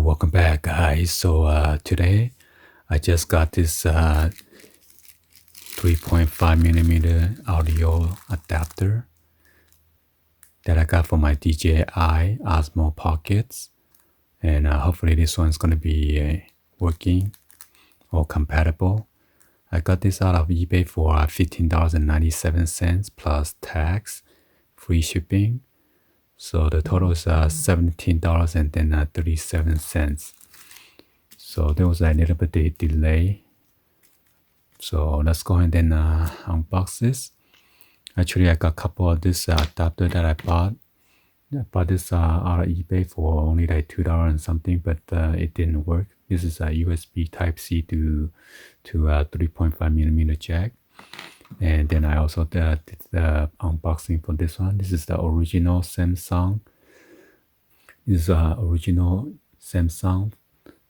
welcome back, guys. So today I just got this 3.5mm audio adapter that I got from my DJI Osmo Pockets, and hopefully this one's gonna be working or compatible. I got this out of eBay for $15.97 plus tax, free shipping. So the total is $17.37. So there was a little bit of delay. So let's go ahead and unbox this. Actually, I got a couple of this adapter that I bought. I bought this out of eBay for only like $2 and something, but it didn't work. This is a USB Type-C to 3.5mm jack. And then I also did the unboxing for this one. This is the original Samsung. This is original Samsung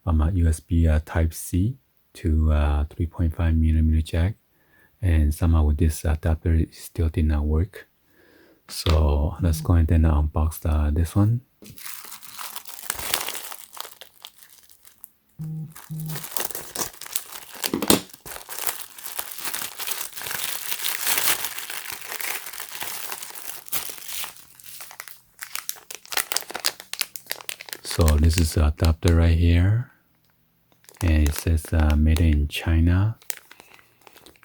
USB Type-C to 3.5mm jack. And somehow with this adapter, it still did not work. So let's go ahead and unbox this one. So this is the adapter right here, and it says made in China.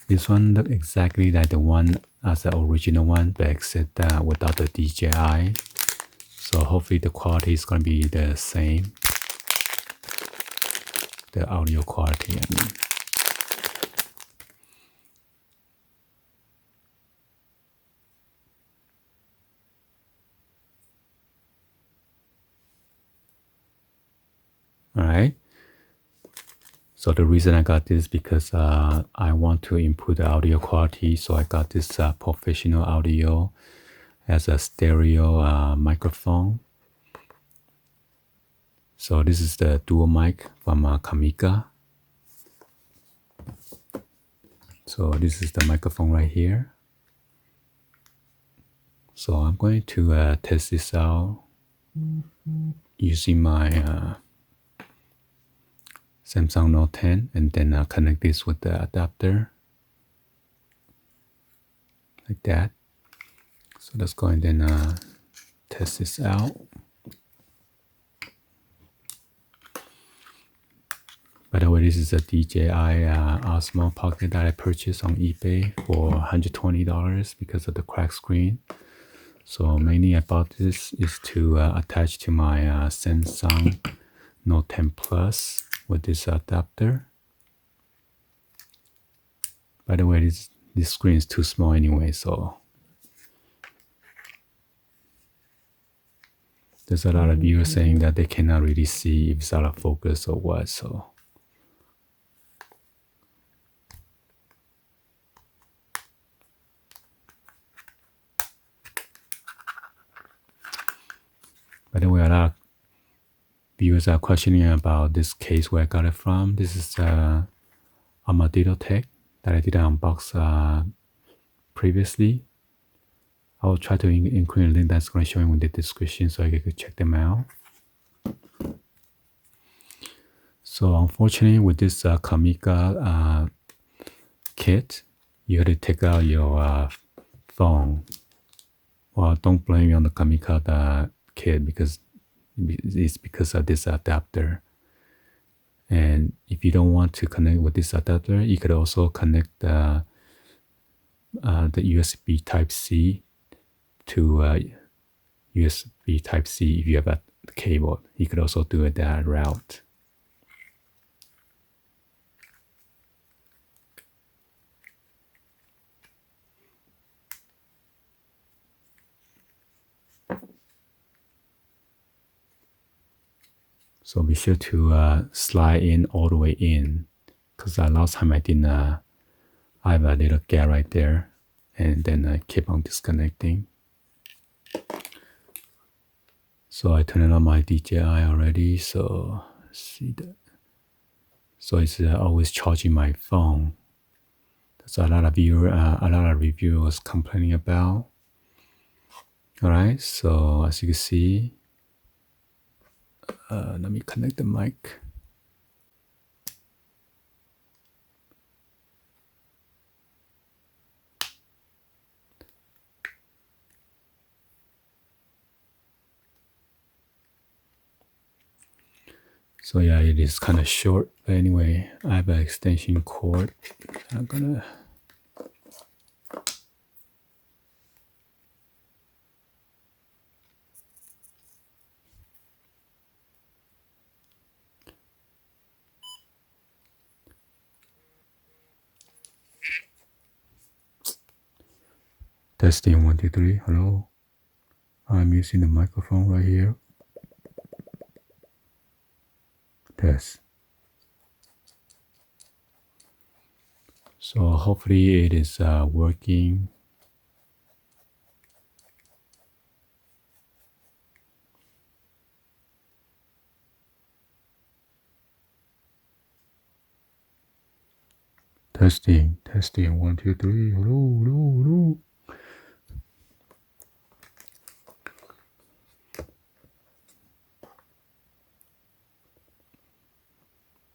This one looks exactly like the one as the original one, but except without the DJI. So hopefully the quality is going to be the same. The audio quality, I mean. Alright, so the reason I got this because I want to improve the audio quality, so I got this professional audio as a stereo microphone. So this is the dual mic from Comica. So this is the microphone right here. So I'm going to test this out using my Samsung Note 10, and then connect this with the adapter like that. So let's go ahead and test this out. By the way, this is a DJI Osmo Pocket that I purchased on eBay for $120 because of the cracked screen. So mainly I bought this is to attach to my Samsung Note 10 Plus with this adapter. By the way, this screen is too small anyway, so there's a lot of viewers saying that they cannot really see if it's out of focus or what. So by the way, a lot of viewers are questioning about this case where I got it from. This is MACDADDYPIMPPING that I did unbox previously. I will try to include a link that's going to show you in the description so you can check them out. So unfortunately with this Comica kit, you have to take out your phone. Well, don't blame me on the Comica kit because it's because of this adapter. And if you don't want to connect with this adapter, you could also connect the USB Type-C to USB Type-C if you have a cable. You could also do it that route. So be sure to slide in all the way in, because last time I didn't, I have a little gap right there, and then I keep on disconnecting. So I turned on my DJI already, so see that. So it's always charging my phone. That's a lot of reviewers complaining about. All right, so as you can see, let me connect the mic. So yeah, it is kind of short. But anyway, I have an extension cord. I'm gonna testing 1, 2, 3. Hello. I'm using the microphone right here. Test. So hopefully it is working. Testing, 1, 2, 3. Hello, hello, hello.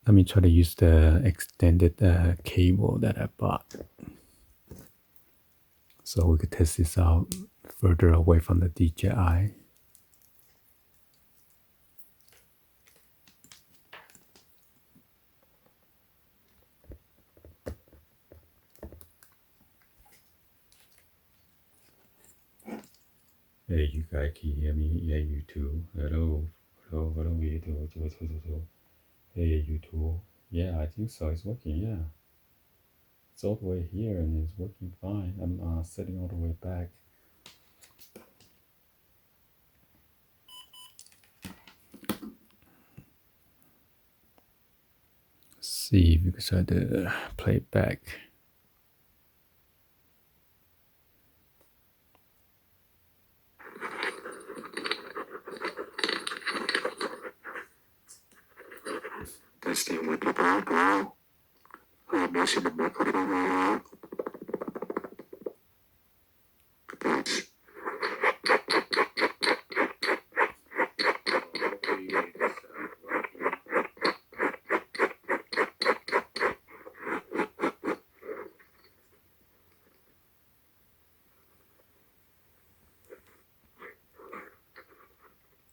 Let me try to use the extended cable that I bought, so we could test this out further away from the DJI. Hey, you guys can hear me? Yeah, you too. Hello, hello, hello, you too. Hey, you too. Yeah, I think so. It's working. Yeah, it's all the way here and it's working fine. I'm setting all the way back. See if we can try to play it back. Testing with the background. I'm using the microphone right now. Thanks.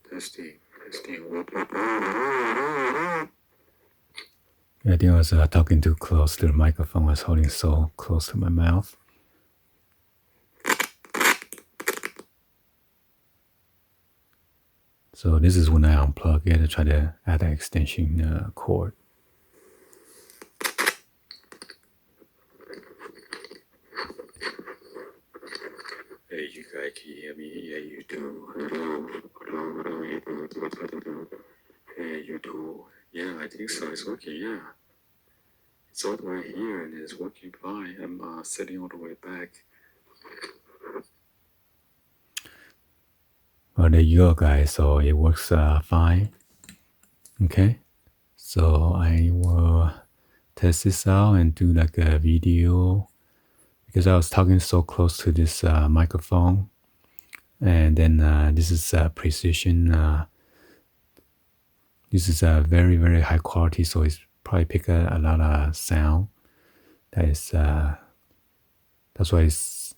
Testing with the background. I think I was talking too close to the microphone. I was holding so close to my mouth. So this is when I unplug it and try to add an extension cord. Hey, you guys can hear me? Yeah, you do. Hello, hey, you do. Yeah, I think so. It's working. Yeah, it's all the way here and it's working fine. I'm setting all the way back. Well, there you go, guys. So it works fine. Okay, so I will test this out and do like a video because I was talking so close to this microphone, and then this is precision. This is a very, very high quality, so it's probably pick a lot of sound. That is that's why it's,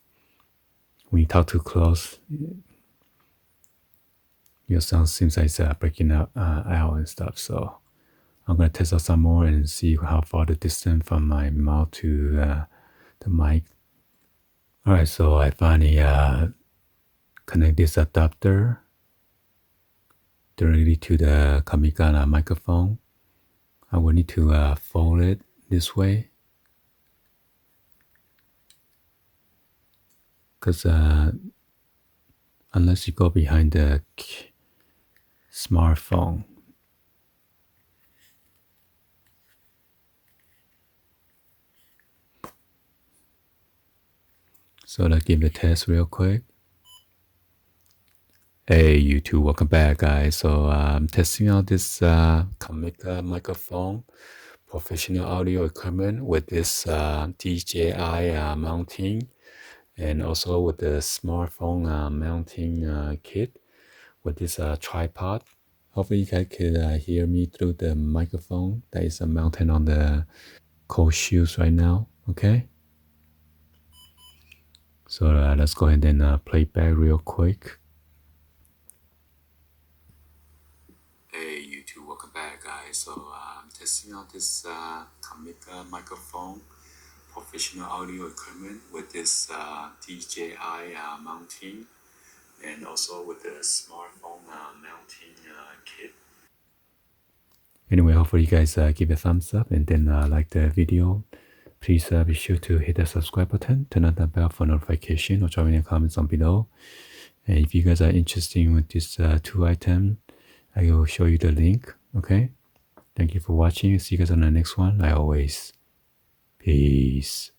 when you talk too close, your sound seems like it's breaking up out and stuff. So I'm gonna test out some more and see how far the distance from my mouth to the mic. All right, so I finally connect this adapter directly to the Comica microphone. I will need to fold it this way, because unless you go behind the smartphone. So let's give it a test real quick. Hey, you two, welcome back, guys. So I'm testing out this Comica microphone, professional audio equipment with this DJI mounting, and also with the smartphone mounting kit with this tripod. Hopefully you guys could hear me through the microphone that is mounted on the cold shoes right now. Okay. So let's go ahead and play back real quick. Hey YouTube, welcome back guys. So I'm testing out this Comica microphone, professional audio equipment with this DJI mounting, and also with the smartphone mounting kit. Anyway, hopefully you guys give a thumbs up and then like the video. Please be sure to hit the subscribe button, turn on the bell for notification, or drop any comments on below. And if you guys are interested in this two item, I will show you the link. Okay. Thank you for watching. See you guys on the next one. Like always, peace.